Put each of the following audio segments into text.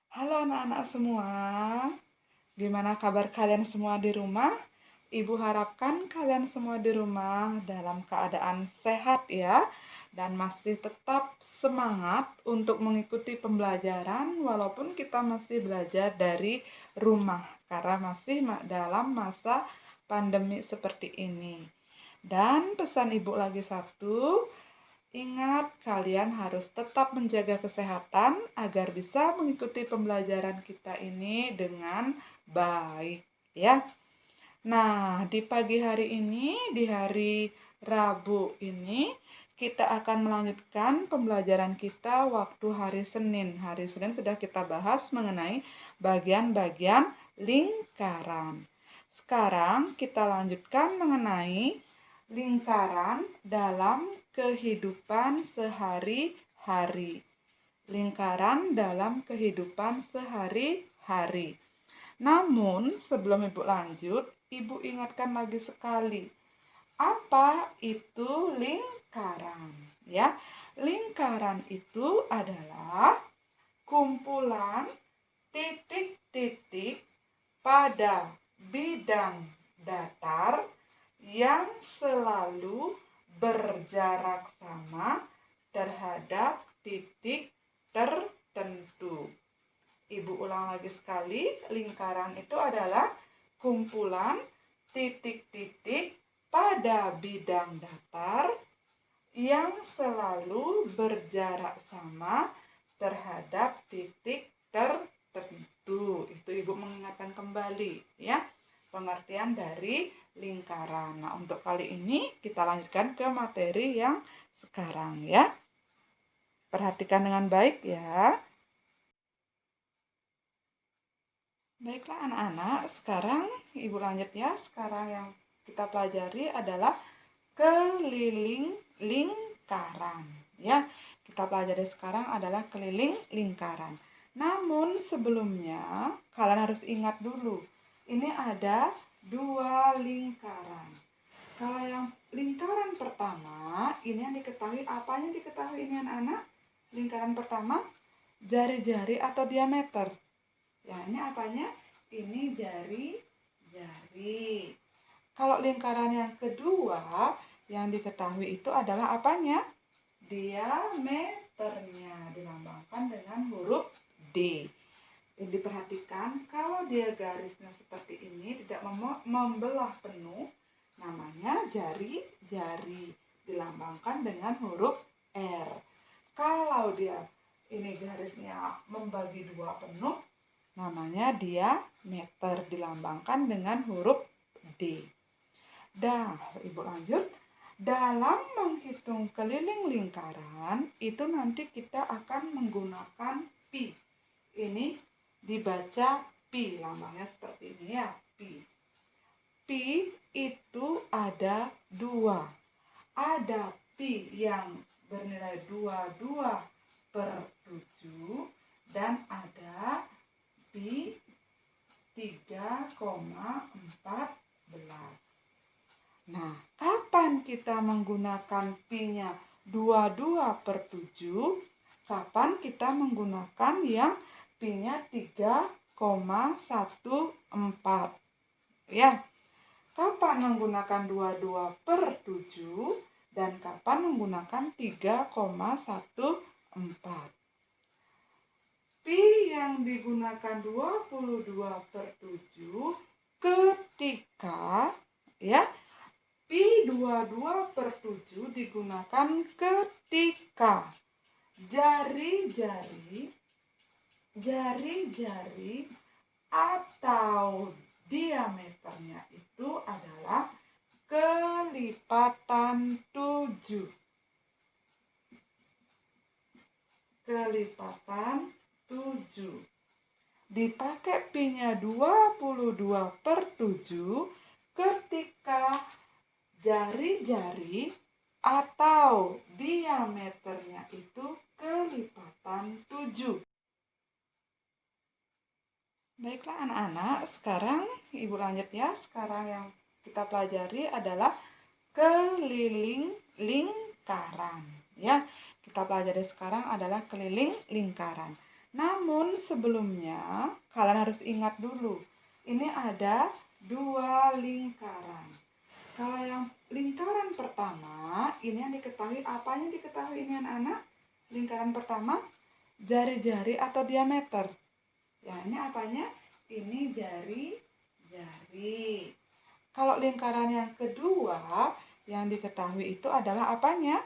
Halo anak-anak semua, gimana kabar kalian semua di rumah? Ibu harapkan kalian semua di rumah dalam keadaan sehat ya, dan masih tetap semangat untuk mengikuti pembelajaran walaupun kita masih belajar dari rumah karena masih dalam masa pandemi seperti ini. Dan pesan ibu lagi satu, ingat, kalian harus tetap menjaga kesehatan agar bisa mengikuti pembelajaran kita ini dengan baik, ya. Nah, di pagi hari ini, di hari Rabu ini, kita akan melanjutkan pembelajaran kita waktu hari Senin. Hari Senin sudah kita bahas mengenai bagian-bagian lingkaran. Sekarang kita lanjutkan mengenai lingkaran dalam kehidupan sehari-hari. Lingkaran dalam kehidupan sehari-hari. Namun, sebelum Ibu lanjut, Ibu ingatkan lagi sekali, apa itu lingkaran? Ya, lingkaran itu adalah kumpulan titik-titik pada bidang datar yang selalu berjarak sama terhadap titik tertentu. Ibu ulang lagi sekali, lingkaran itu adalah kumpulan titik-titik pada bidang datar yang selalu berjarak sama terhadap titik tertentu. Itu Ibu mengingatkan kembali ya pengertian dari lingkaran. Nah, untuk kali ini kita lanjutkan ke materi yang sekarang ya. Perhatikan dengan baik ya. Baiklah anak-anak, sekarang Ibu lanjut ya. Sekarang yang kita pelajari adalah keliling lingkaran. Ya, kita pelajari sekarang adalah keliling lingkaran. Namun sebelumnya kalian harus ingat dulu, ini ada dua lingkaran. Kalau yang lingkaran pertama, ini yang diketahui, apanya diketahui ini anak-anak? Lingkaran pertama, jari-jari atau diameter. Ya, ini apanya? Ini jari-jari. Kalau lingkaran yang kedua, yang diketahui itu adalah apanya? Diameternya, dilambangkan dengan huruf D. Diperhatikan, kalau dia garisnya seperti ini, tidak membelah penuh, namanya jari-jari, dilambangkan dengan huruf R. Kalau dia ini garisnya membagi dua penuh, namanya diameter, dilambangkan dengan huruf D. Dan Ibu lanjut, dalam menghitung keliling lingkaran, itu nanti kita akan menggunakan pi. Ini dibaca pi, lambangnya seperti ini ya, pi. Pi itu ada dua. Ada pi yang bernilai 22/7 dan ada pi 3,14. Nah, kapan kita menggunakan pi-nya 22/7? Kapan kita menggunakan yang pi-nya 3,14? Ya, kapan menggunakan 22/7 dan kapan menggunakan 3,14? Pi yang digunakan 22/7 ketika ya pi 22/7 digunakan ketika jari-jari atau diameternya itu adalah kelipatan 7. Kelipatan 7. Dipakai pi-nya 22/7 ketika jari-jari atau diameternya itu kelipatan 7. Baiklah anak-anak, sekarang Ibu lanjut ya. Sekarang yang kita pelajari adalah keliling lingkaran. Ya, kita pelajari sekarang adalah keliling lingkaran. Namun sebelumnya kalian harus ingat dulu, ini ada dua lingkaran. Kalau yang lingkaran pertama, ini yang diketahui, apanya diketahui ini anak-anak? Lingkaran pertama, jari-jari atau diameter. Ya, ini apanya? Ini jari-jari. Kalau lingkaran yang kedua, yang diketahui itu adalah apanya?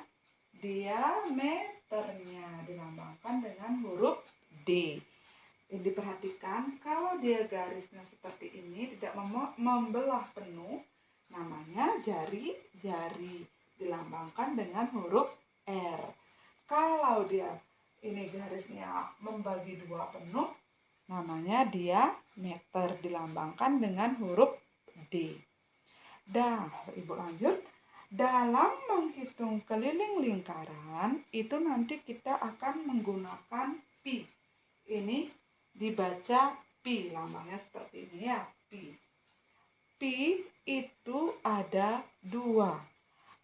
Diameternya, dilambangkan dengan huruf D. Diperhatikan, kalau dia garisnya seperti ini, tidak membelah penuh, namanya jari-jari, dilambangkan dengan huruf R. Kalau dia ini garisnya membagi dua penuh, namanya diameter, dilambangkan dengan huruf D. Dah, Ibu lanjut. Dalam menghitung keliling lingkaran, itu nanti kita akan menggunakan pi. Ini dibaca pi, lambangnya seperti ini ya, pi. Pi itu ada dua.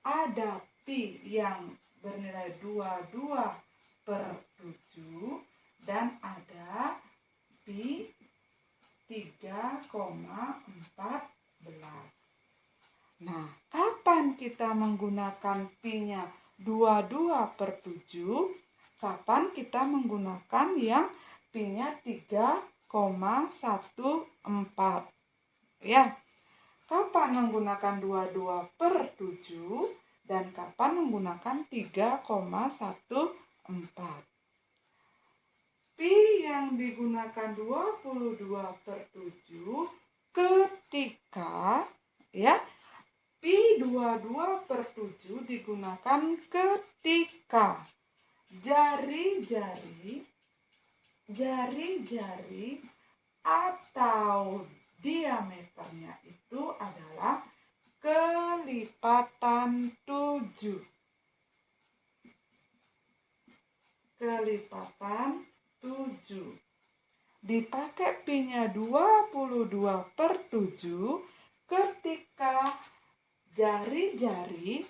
Ada pi yang bernilai 22/7 dan ada pi 3,14. Nah, kapan kita menggunakan pi-nya 22/7? Kapan kita menggunakan yang pi-nya 3,14? Ya, kapan menggunakan 22/7 dan kapan menggunakan 3,14? Pi yang digunakan 22/7 ketika ya pi 22/7 digunakan ketika jari-jari atau diameternya itu adalah kelipatan 7. Kelipatan 7. Dipakai pi-nya 22/7 ketika jari-jari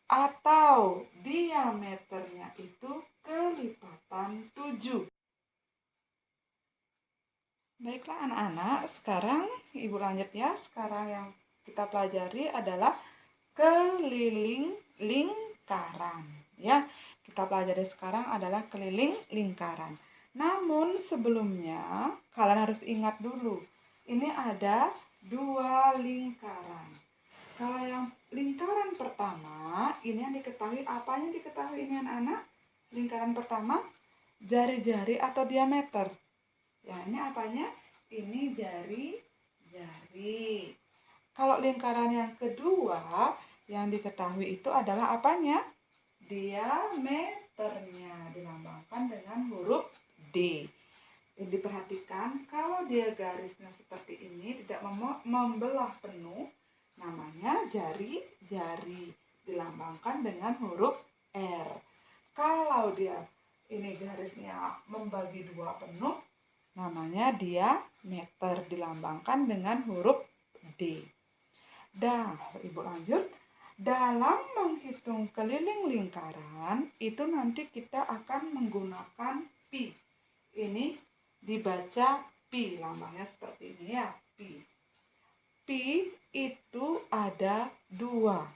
atau diameternya itu kelipatan 7. Baiklah anak-anak, sekarang Ibu lanjut ya. Sekarang yang kita pelajari adalah keliling lingkaran. Ya, kita pelajari sekarang adalah keliling lingkaran. Namun sebelumnya kalian harus ingat dulu, ini ada dua lingkaran. Kalau yang lingkaran pertama, ini yang diketahui, apanya diketahui ini anak-anak? Lingkaran pertama, jari-jari atau diameter. Ya, ini apanya? Ini jari-jari. Kalau lingkaran yang kedua, yang diketahui itu adalah apanya? Diameternya, dilambangkan dengan huruf D. Diperhatikan, kalau dia garisnya seperti ini, tidak membelah penuh, namanya jari-jari, dilambangkan dengan huruf R. Kalau dia ini garisnya membagi dua penuh, namanya diameter, dilambangkan dengan huruf D. Dah, Ibu lanjut. Dalam menghitung keliling lingkaran, itu nanti kita akan menggunakan pi. Ini dibaca pi, lambangnya seperti ini ya, pi. Pi itu ada dua.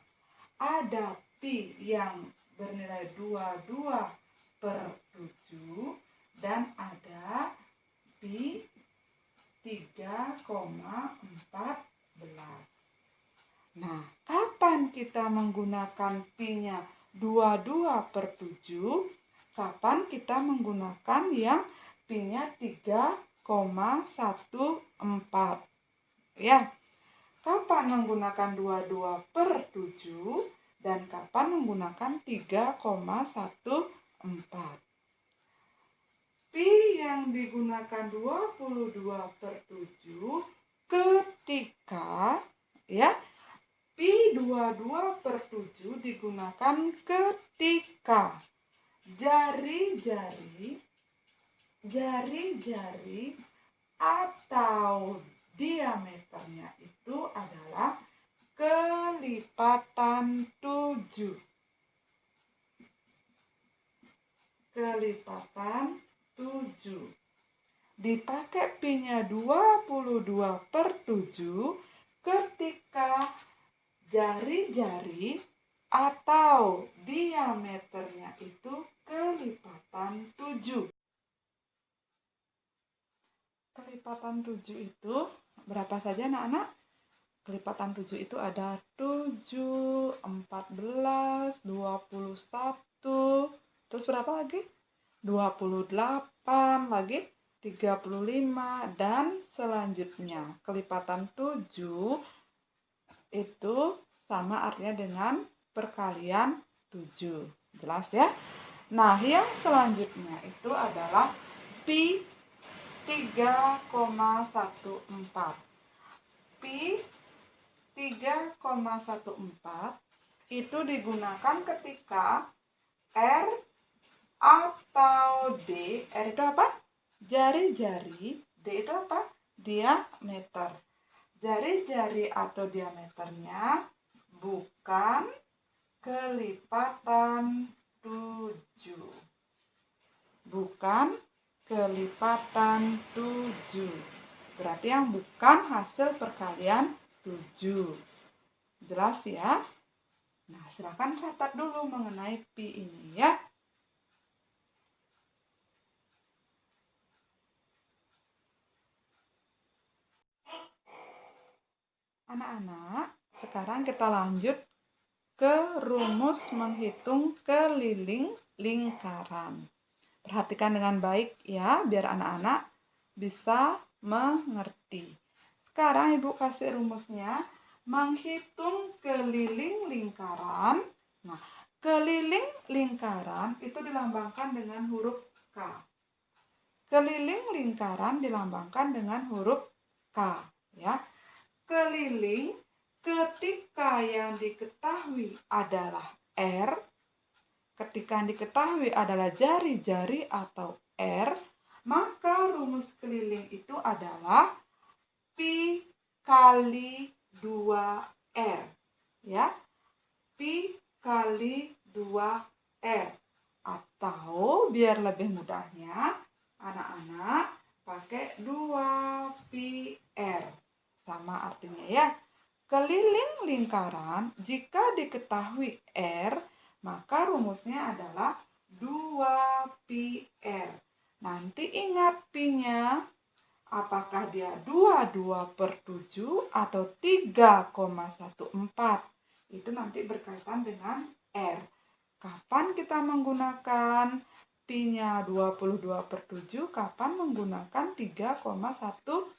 Ada pi yang bernilai 22/7 dan ada pi 3,14. Nah, kapan kita menggunakan pi-nya 22/7? Kapan kita menggunakan yang pi-nya 3,14? Ya. Kapan menggunakan 22/7 dan kapan menggunakan 3,14? Pi yang digunakan 22/7 ketika ya pi 22/7 digunakan ketika jari-jari atau diameternya itu adalah kelipatan 7. Kelipatan 7. dipakai pi-nya 22/7 ketika jari-jari atau diameternya itu kelipatan 7. Kelipatan 7 itu berapa saja anak-anak? Kelipatan 7 itu ada 7, 14, 21, terus berapa lagi? 28 lagi, 35, dan selanjutnya. Kelipatan 7 itu sama artinya dengan perkalian 7. Jelas ya? Nah, yang selanjutnya itu adalah pi 3,14. Pi 3,14 itu digunakan ketika R atau D. R itu apa? Jari-jari. D itu apa? Diameter. Jari-jari atau diameternya bukan kelipatan 7. Bukan kelipatan 7. Berarti yang bukan hasil perkalian 7. Jelas ya? Nah, silakan catat dulu mengenai pi ini ya. Anak-anak, sekarang kita lanjut ke rumus menghitung keliling lingkaran. Perhatikan dengan baik ya, biar anak-anak bisa mengerti. Sekarang Ibu kasih rumusnya, menghitung keliling lingkaran. Nah, keliling lingkaran itu dilambangkan dengan huruf K. Keliling lingkaran dilambangkan dengan huruf K, ya. Keliling ketika yang diketahui adalah R, ketika yang diketahui adalah jari-jari atau R, maka rumus keliling itu adalah pi kali 2R. Ya, pi kali 2R. Atau biar lebih mudahnya, anak-anak pakai 2πr. Sama artinya ya. Keliling lingkaran jika diketahui R, maka rumusnya adalah 2πr. Nanti ingat pi-nya, apakah dia 22/7 atau 3,14. Itu nanti berkaitan dengan R. Kapan kita menggunakan pi-nya 22/7, kapan menggunakan 3,14.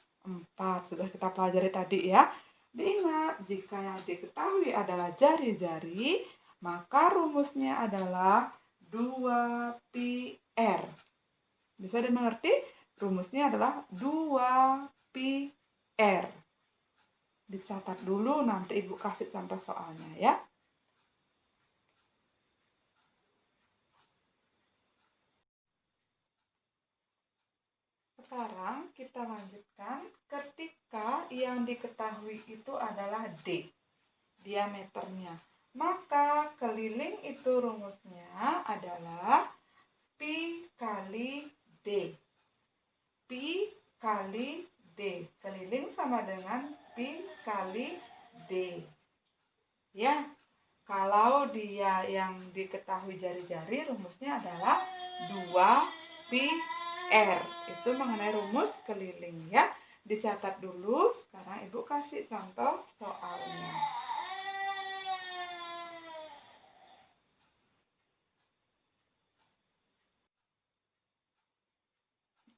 Sudah kita pelajari tadi ya. Diingat, jika yang diketahui adalah jari-jari, maka rumusnya adalah 2πr. Bisa dimengerti? Rumusnya adalah 2πr. Dicatat dulu, nanti Ibu kasih contoh soalnya ya. Sekarang kita lanjutkan ketika yang diketahui itu adalah D, diameternya. Maka keliling itu rumusnya adalah pi kali D. Pi kali D. Keliling sama dengan pi kali D. Ya, kalau dia yang diketahui jari-jari, rumusnya adalah 2πr. Itu mengenai rumus keliling ya. Dicatat dulu, sekarang Ibu kasih contoh soalnya.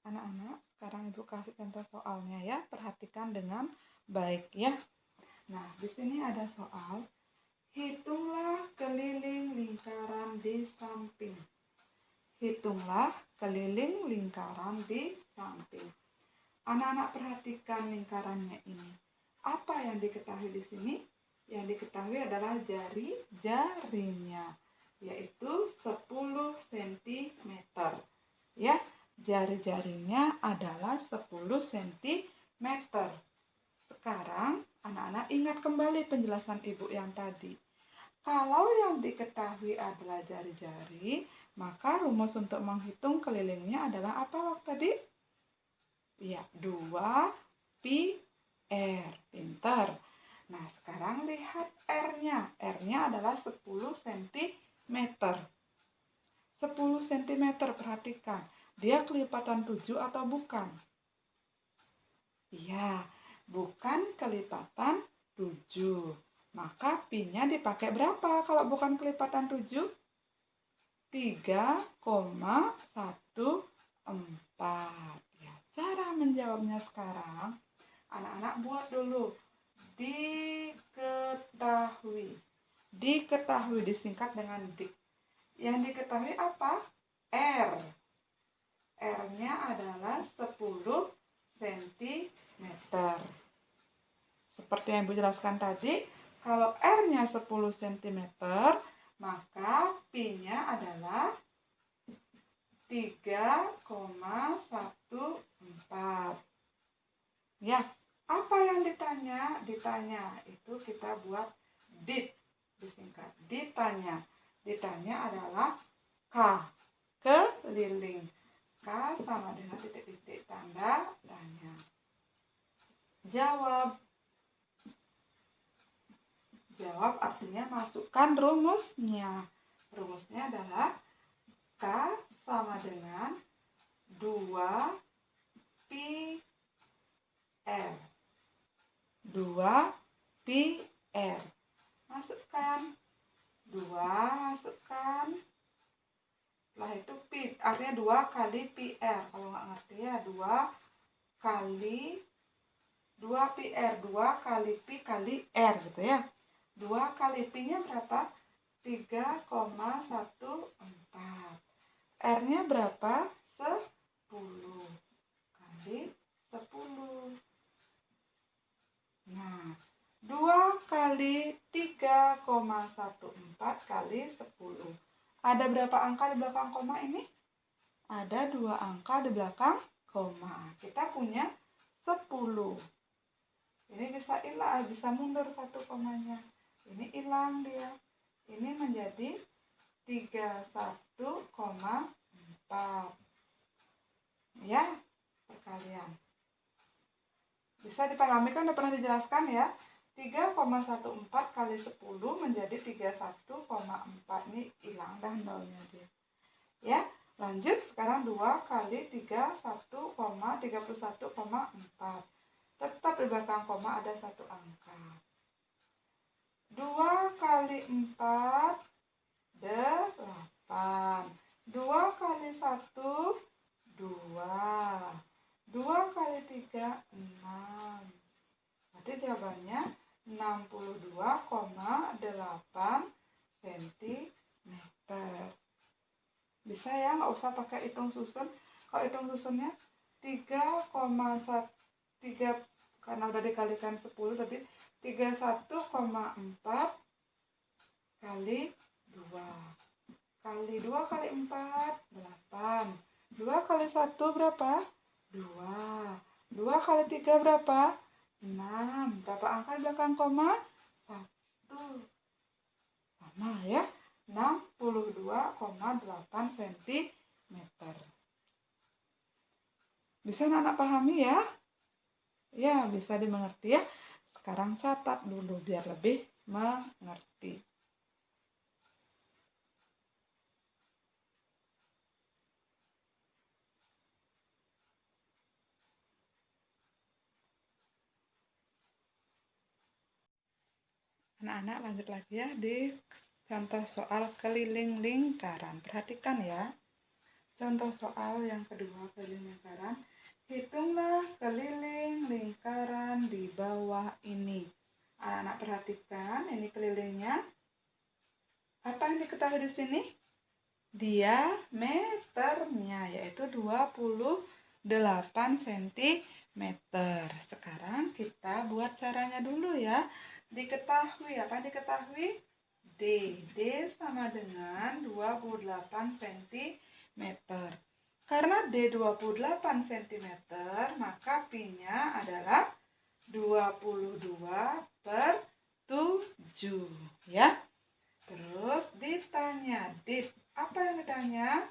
Anak-anak, sekarang Ibu kasih contoh soalnya ya. Perhatikan dengan baik ya. Nah, di sini ada soal. Hitunglah keliling lingkaran di samping. Hitunglah keliling lingkaran di samping. Anak-anak perhatikan lingkarannya ini. Apa yang diketahui di sini? Yang diketahui adalah jari-jarinya, yaitu 10 cm. Ya, jari-jarinya adalah 10 cm. Sekarang anak-anak ingat kembali penjelasan Ibu yang tadi. Kalau yang diketahui adalah jari-jari, maka rumus untuk menghitung kelilingnya adalah apa waktu tadi? Ya, 2 pi R. Pinter. Nah, sekarang lihat R-nya. R-nya adalah 10 cm. 10 cm, perhatikan. Dia kelipatan 7 atau bukan? Iya, bukan kelipatan 7. Maka pi-nya dipakai berapa kalau bukan kelipatan 7? 3,14. Ya, cara menjawabnya sekarang, anak-anak buat dulu. Diketahui. Diketahui disingkat dengan dik. Yang diketahui apa? R. R-nya adalah 10 cm. Seperti yang Ibu jelaskan tadi, kalau R-nya 10 cm, maka pi-nya adalah 3,14. Ya, apa yang ditanya? Ditanya itu kita buat dit, disingkat. Ditanya. Ditanya adalah K, keliling. K sama dengan titik-titik tanda tanya. Jawab. Jawab artinya masukkan rumusnya. Rumusnya adalah K sama dengan 2 pi R. 2 pi R. Masukkan. 2, masukkan. Setelah itu pi, artinya 2 kali pi R. Kalau nggak ngerti ya, 2 kali 2 pi R. 2 kali pi kali R gitu ya. 2 kali pi-nya berapa? 3,14. R-nya berapa? 10 kali 10. Nah, 2 kali 3,14 kali 10. Ada berapa angka di belakang koma ini? Ada 2 angka di belakang koma. Kita punya 10. Ini bisa hilang, bisa mundur 1 komanya. Ini hilang dia. Ini menjadi 31,4. Ya, perkalian. Bisa dipahami kan, udah pernah dijelaskan ya. 3,14 kali 10 menjadi 31,4. Ini hilang dah nolnya dia. Ya, lanjut sekarang 2 kali 31,4. Tetap di belakang koma ada 1 angka. 2 kali 4, 8. 2 kali 1, 2. 2 kali 3, 6. Berarti jawabannya 62,8 cm. Bisa ya, nggak usah pakai hitung susun. Kalau hitung susunnya 3,3, karena udah dikalikan 10 tadi, 31,4 kali 2. Kali 2 kali 4, 8. 2 kali 1 berapa? 2. 2 kali 3 berapa? 6. Berapa angka di belakang koma? 1. Sama ya, 62,8 cm. Bisa anak-anak pahami ya? Ya, bisa dimengerti ya. Sekarang catat dulu biar lebih mengerti. Anak-anak lanjut lagi ya di contoh soal keliling lingkaran. Perhatikan ya. Contoh soal yang kedua, keliling lingkaran. Hitunglah keliling lingkaran di bawah ini. Anak-anak perhatikan, ini kelilingnya. Apa yang diketahui di sini? Diameternya yaitu 28 cm. Sekarang kita buat caranya dulu ya. Diketahui, apa yang diketahui? D. D sama dengan 28 cm. Karena D 28 cm, maka pi-nya adalah 22/7 ya. Terus ditanya, dit, apa yang ditanya?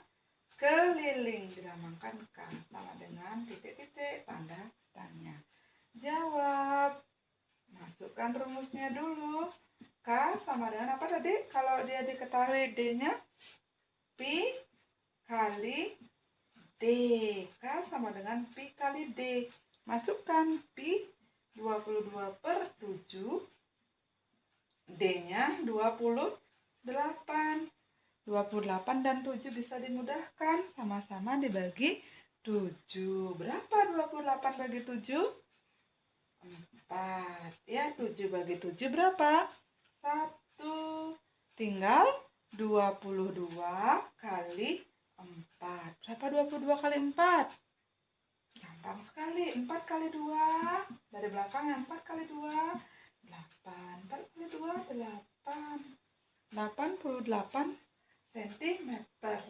Keliling dilambangkan K sama dengan titik-titik tanda tanya. Jawab. Masukkan rumusnya dulu. K sama dengan apa tadi? Kalau dia diketahui D-nya, Pi kali D. K sama dengan Pi kali D. Masukkan Pi 22/7. D-nya 28. 28 dan 7 bisa dimudahkan. Sama-sama dibagi 7. Berapa 28 bagi 7? 4. Ya, 7 bagi 7 berapa? 1. Tinggal 22 kali 4. Berapa 22 kali 4? Gampang sekali. 4 kali 2. Dari belakang 4 kali 2. 8. 4 kali 2, 8. 88 cm.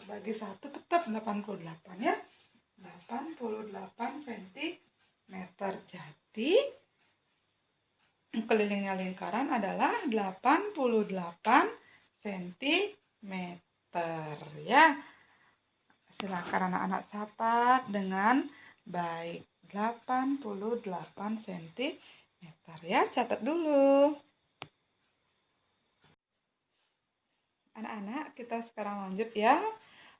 Bagi 1 tetap 88 ya. 88 cm. Jadi kelilingnya lingkaran adalah 88 cm ya. Silakan anak-anak catat dengan baik. 88 cm ya, catat dulu. Anak-anak, kita sekarang lanjut ya.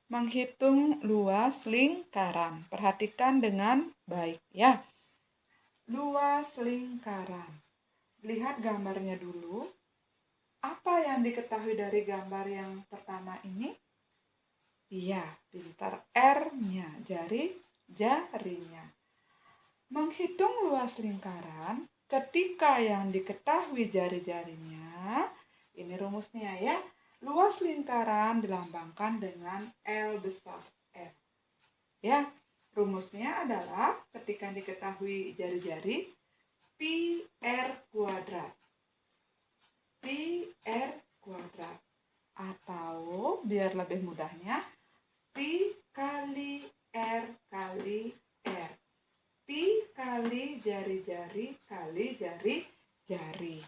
Menghitung luas lingkaran. Perhatikan dengan baik ya. Luas lingkaran. Lihat gambarnya dulu. Apa yang diketahui dari gambar yang pertama ini? Iya, pintar R-nya, jarinya. Menghitung luas lingkaran, ketika yang diketahui jari-jarinya, ini rumusnya ya. Luas lingkaran dilambangkan dengan L besar R. Ya, rumusnya adalah ketika diketahui jari-jari, Pi R kuadrat. Pi R kuadrat. Atau biar lebih mudahnya, Pi kali R kali R. Pi kali jari-jari kali jari-jari.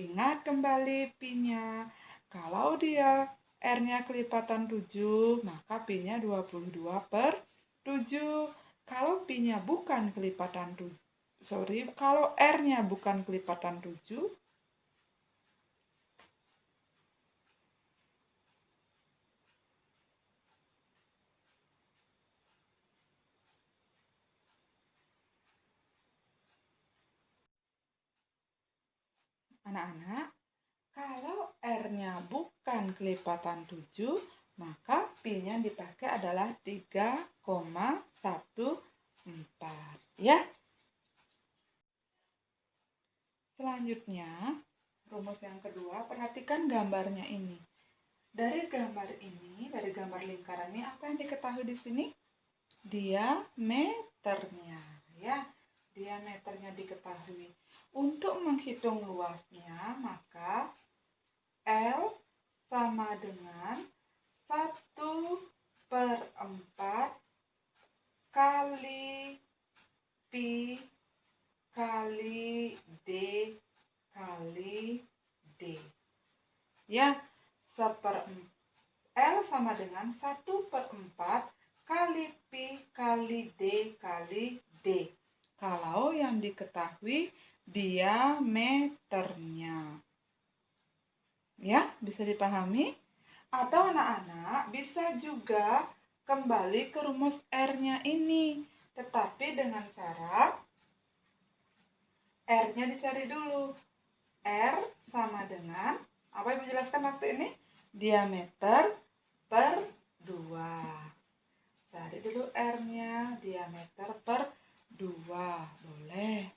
Ingat kembali Pi-nya. Kalau dia R-nya kelipatan 7, maka Pi-nya 22/7. Kalau Pi-nya bukan kelipatan 7, kalau R-nya bukan kelipatan 7, anak-anak, kalau R-nya bukan kelipatan 7, maka Pi-nya dipakai adalah 3,14. Ya. Selanjutnya, rumus yang kedua, perhatikan gambarnya ini. Dari gambar ini, dari gambar lingkaran ini, apa yang diketahui di sini? Diameternya. Ya, diameternya diketahui. Untuk menghitung luasnya, maka L sama dengan 1/4 kali Pi kali D kali D. Ya, L sama dengan 1/4 kali Pi kali D kali D. Kalau yang diketahui diameternya. Ya, bisa dipahami? Atau anak-anak bisa juga kembali ke rumus R-nya ini. Tetapi dengan cara R-nya dicari dulu. R sama dengan, apa Ibu jelaskan waktu ini? Diameter per 2. Cari dulu R-nya, diameter per 2. Boleh.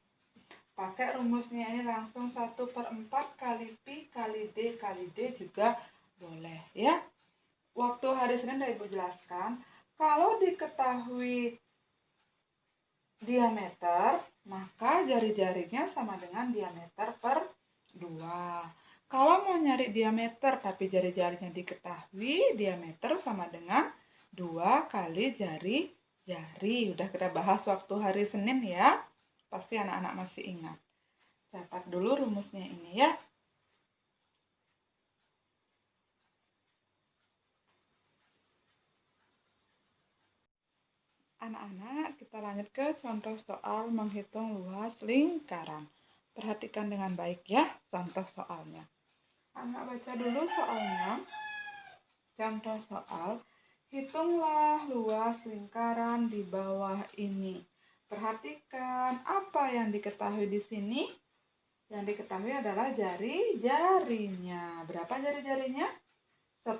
Pakai rumusnya ini langsung 1/4 kali Pi kali D kali D juga boleh ya. Waktu hari Senin udah Ibu jelaskan, kalau diketahui diameter, maka jari-jarinya sama dengan diameter per 2. Kalau mau nyari diameter tapi jari-jarinya diketahui, diameter sama dengan 2 kali jari-jari. Udah kita bahas waktu hari Senin ya. Pasti anak-anak masih ingat. Catat dulu rumusnya ini ya. Anak-anak, kita lanjut ke contoh soal menghitung luas lingkaran. Perhatikan dengan baik ya contoh soalnya. Anak baca dulu soalnya. Contoh soal, hitunglah luas lingkaran di bawah ini. Perhatikan apa yang diketahui di sini. Yang diketahui adalah jari-jarinya. Berapa jari-jarinya? 10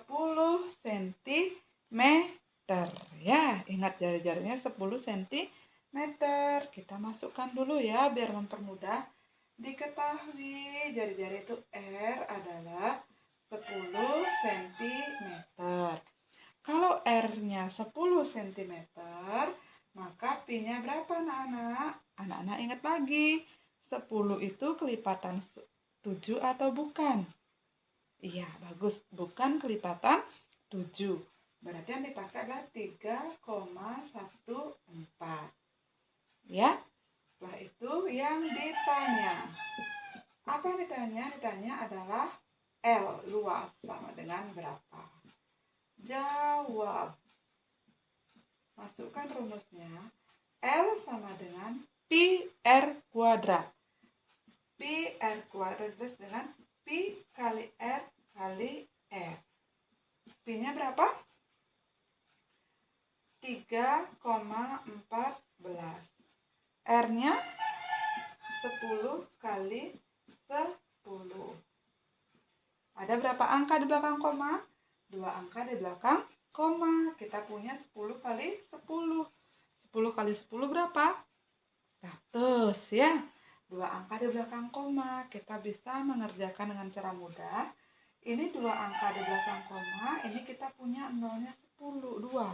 cm. Ya, ingat jari-jarinya 10 cm. Kita masukkan dulu ya biar mempermudah. Diketahui jari-jari itu R adalah 10 cm. Kalau R-nya 10 cm, maka P-nya berapa anak-anak? Anak-anak ingat lagi. 10 itu kelipatan 7 atau bukan? Iya, bagus. Bukan kelipatan 7. Berarti yang dipakai adalah 3,14. Ya. Setelah itu yang ditanya. Apa yang ditanya? Ditanya adalah L luas sama dengan berapa? Jawab. Masukkan rumusnya. L sama dengan pi R kuadrat. Pi R kuadrat dengan pi kali R kali R. Pi-nya berapa? 3,14. R-nya 10 kali 10. Ada berapa angka di belakang koma? 2 angka di belakang koma. Kita punya 10 kali 10. 10 kali 10 berapa? 100 ya. 2 angka di belakang koma. Kita bisa mengerjakan dengan cara mudah. Ini 2 angka di belakang koma. Ini kita punya nolnya 10. 2.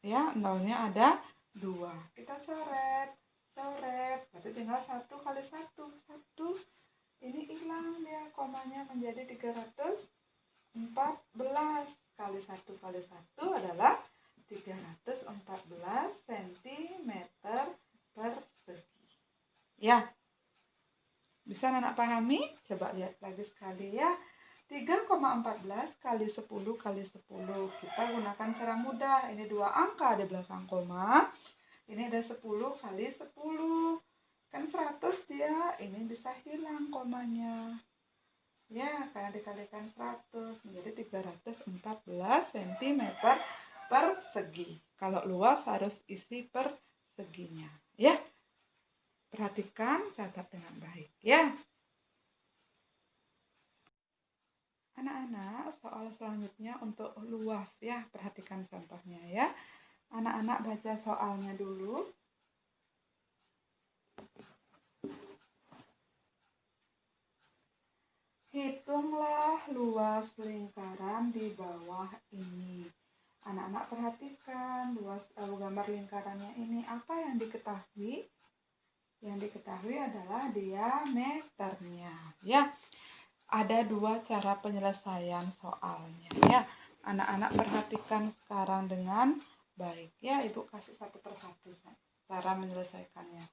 Ya, nolnya ada 2. Kita coret. Coret. Berarti tinggal 1 kali 1. 1. Ini hilang dia. Komanya menjadi 314. Kali 1 kali 1 adalah 314 cm persegi. Ya. Bisa anak pahami? Coba lihat lagi sekali ya. 3,14 kali 10 kali 10. Kita gunakan cara mudah. Ini 2 angka di belakang koma. Ini ada 10 kali 10. Kan 100 dia. Ini bisa hilang komanya. Ya, karena dikalikan 100 menjadi 314 cm persegi. Kalau luas harus isi perseginya. Ya. Perhatikan, catat dengan baik ya. Anak-anak, soal selanjutnya untuk luas ya. Perhatikan contohnya ya. Anak-anak baca soalnya dulu. Hitunglah luas lingkaran di bawah ini. Anak-anak perhatikan luas gambar lingkarannya ini. Apa yang diketahui? Yang diketahui adalah diameternya. Ya, ada 2 cara penyelesaian soalnya. Ya, anak-anak perhatikan sekarang dengan baik. Ya, Ibu kasih satu persatu cara menyelesaikannya.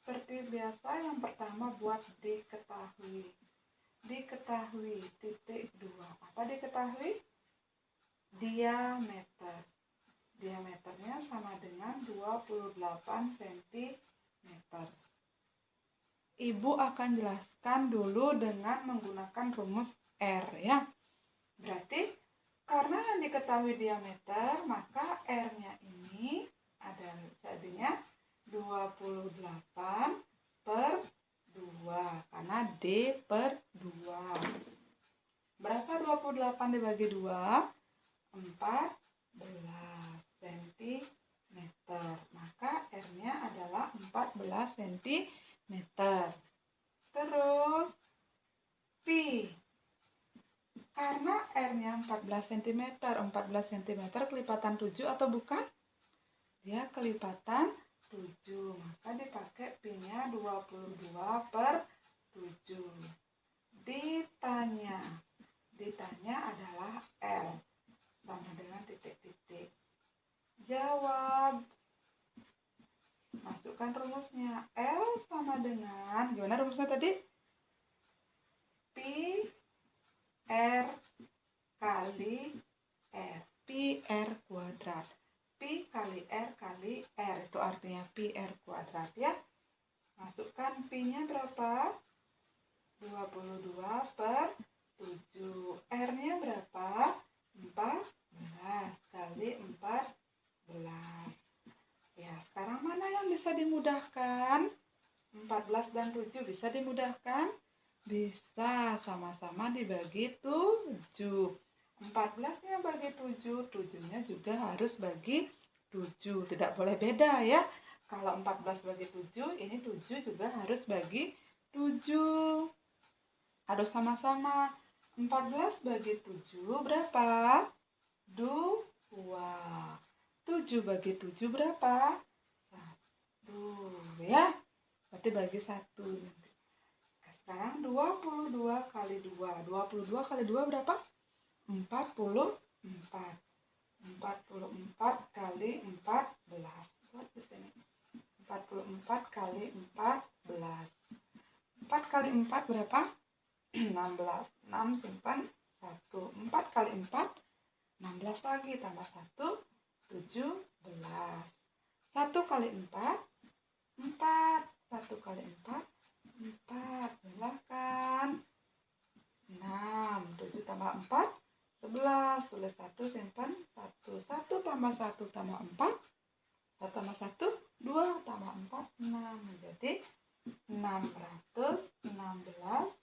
Seperti biasa, yang pertama buat diketahui. Diketahui titik 2. Apa diketahui? Diameter. Diameternya sama dengan 28 cm. Ibu akan jelaskan dulu dengan menggunakan rumus R ya. Berarti karena yang diketahui diameter, maka R-nya ini adalah jadinya 28 per 2. Karena D per 2. Berapa 28 dibagi 2? 14 cm. Maka R-nya adalah 14 cm. Terus Pi. Karena R-nya 14 cm. 14 cm kelipatan 7 atau bukan? Dia kelipatan 7. Maka dipakai Pi-nya 22 per 7. Ditanya adalah L. Sama dengan titik-titik. Jawab. Masukkan rumusnya. L sama dengan, gimana rumusnya tadi? Pi R kali R. Pi R kuadrat. R kuadrat ya. Masukkan Pi-nya berapa? 22 per 7. R-nya berapa? 14 kali 14. Ya, sekarang mana yang bisa dimudahkan? 14 dan 7 bisa dimudahkan? Bisa, sama-sama dibagi 7. 14-nya bagi 7, 7-nya juga harus bagi 7. Tidak boleh beda ya. Kalau 14 bagi 7, ini 7 juga harus bagi 7. Harus sama-sama. 14 bagi 7 berapa? 2. 7 bagi 7 berapa? 1. Ya, berarti bagi 1. Sekarang 22 kali 2. 22 kali 2 berapa? 44. 44 kali 14. Buat di sini. 44 kali 14. 4 kali 4 berapa? 16. 6 simpan 1. 4 kali 4, 16 lagi tambah 1, 17. 1 kali 4, 4. 1 kali 4, 4. Jumlahkan. 6. 7 tambah 4, 11. Tulis 1, simpan 1. 1 tambah 1 tambah 4. 1 tambah 1, 2 tambah 4, 6. Jadi 616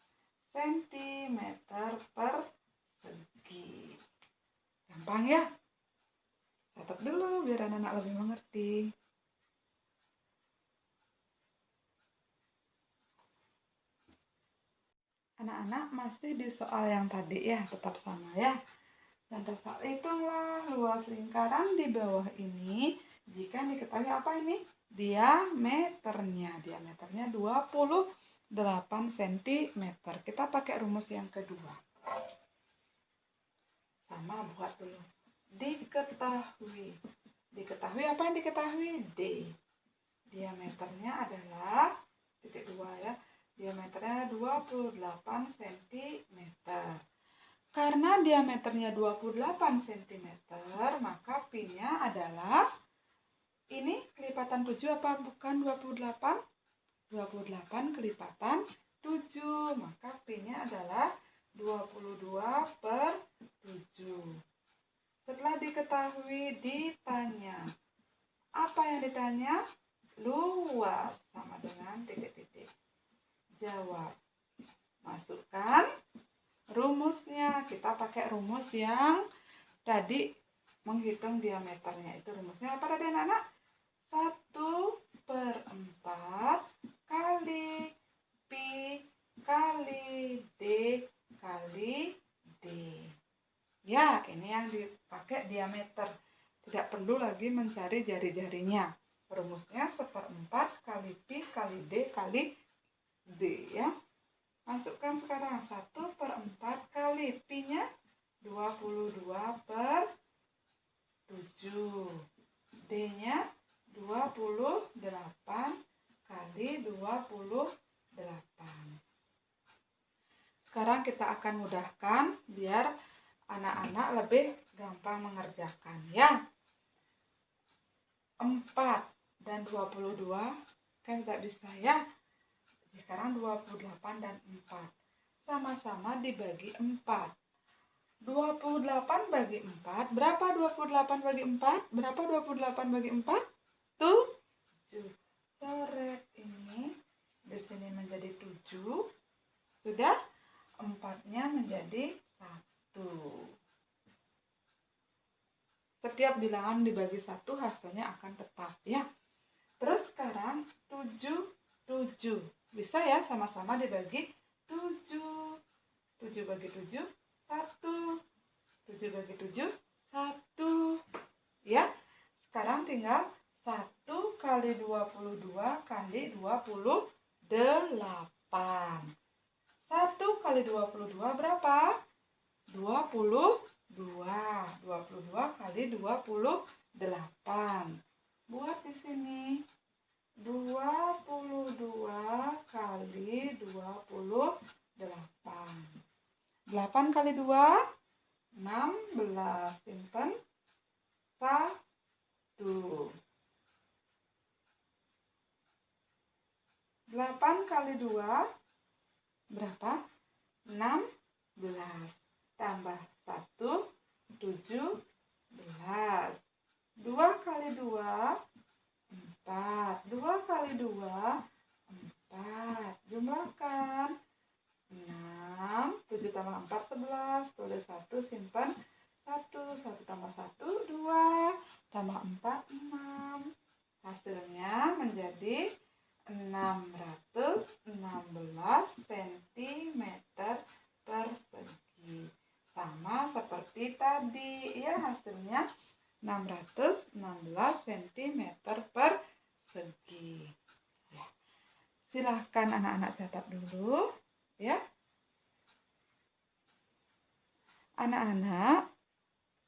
cm persegi. Gampang ya? Catat dulu biar anak-anak lebih mengerti. Anak-anak masih di soal yang tadi ya, tetap sama ya. Contoh soal, hitunglah luas lingkaran di bawah ini jika diketahui apa ini? Diameternya. Diameternya 28 cm. Kita pakai rumus yang kedua. Sama buat dulu. Diketahui. Diketahui apa yang diketahui? D. Diameternya adalah titik 2 ya. Diameternya 28 cm. Karena diameternya 28 cm, maka Pi-nya adalah ini kelipatan 7 apa bukan 28? 28 kelipatan 7. Maka Pi-nya adalah 22 per 7. Setelah diketahui, ditanya. Apa yang ditanya? Luas sama dengan titik-titik. Jawab. Masukkan rumusnya. Kita pakai rumus yang tadi menghitung diameternya. Itu rumusnya apa tadi anak-anak? 1/4 kali Pi kali D kali D. Ya, ini yang dipakai diameter. Tidak perlu lagi mencari jari-jarinya. Rumusnya 1/4 kali Pi kali D kali D ya. Masukkan sekarang 1/4 kali Pi-nya 22 per 7. D-nya 28 kali 28. Sekarang kita akan mudahkan biar anak-anak lebih gampang mengerjakan ya. 4 dan 22 kan tidak bisa ya. Sekarang 28 dan 4 sama-sama dibagi 4. 28 bagi 4, berapa 28 bagi 4? Berapa 28 bagi 4? 7. Coret ini di sini menjadi 7. Sudah 4-nya menjadi 1. Setiap bilangan dibagi 1 hasilnya akan tetap ya. Terus sekarang 7 bisa ya sama-sama dibagi 7. 7 bagi 7 1. 7 bagi 7 1. Ya. Sekarang tinggal 1 kali 22 kali 28. 1 kali 22 berapa? 22. 22 kali 28. Buat di sini. 22 kali 28. 8 kali 2, 16. Simpan 1. 8 kali 2 berapa? 16. Tambah 1, 17. 2 kali 2, 4. 2 kali 2, 4. Jumlahkan. 6. 7 tambah 4, 11. Tulis 1, simpan 1. 1 tambah 1, 2. Tambah 4, 6. Hasilnya menjadi 616 cm persegi. Sama seperti tadi, ya, hasilnya 616 cm persegi. Ya. Silahkan anak-anak catat dulu, ya. Anak-anak,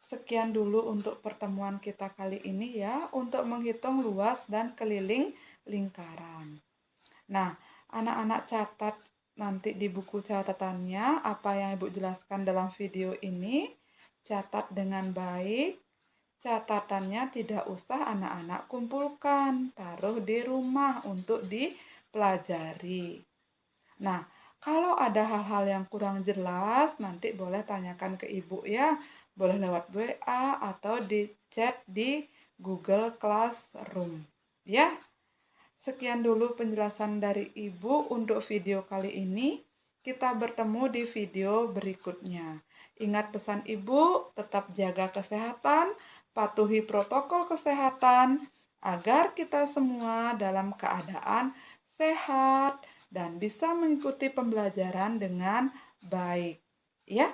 sekian dulu untuk pertemuan kita kali ini ya, untuk menghitung luas dan keliling lingkaran. Nah, anak-anak catat nanti di buku catatannya apa yang Ibu jelaskan dalam video ini. Catat dengan baik. Catatannya tidak usah anak-anak kumpulkan, taruh di rumah untuk dipelajari. Nah, kalau ada hal-hal yang kurang jelas, nanti boleh tanyakan ke Ibu ya. Boleh lewat WA atau di chat di Google Classroom. Ya, sekian dulu penjelasan dari Ibu untuk video kali ini. Kita bertemu di video berikutnya. Ingat pesan Ibu, tetap jaga kesehatan, patuhi protokol kesehatan, agar kita semua dalam keadaan sehat dan bisa mengikuti pembelajaran dengan baik. Ya,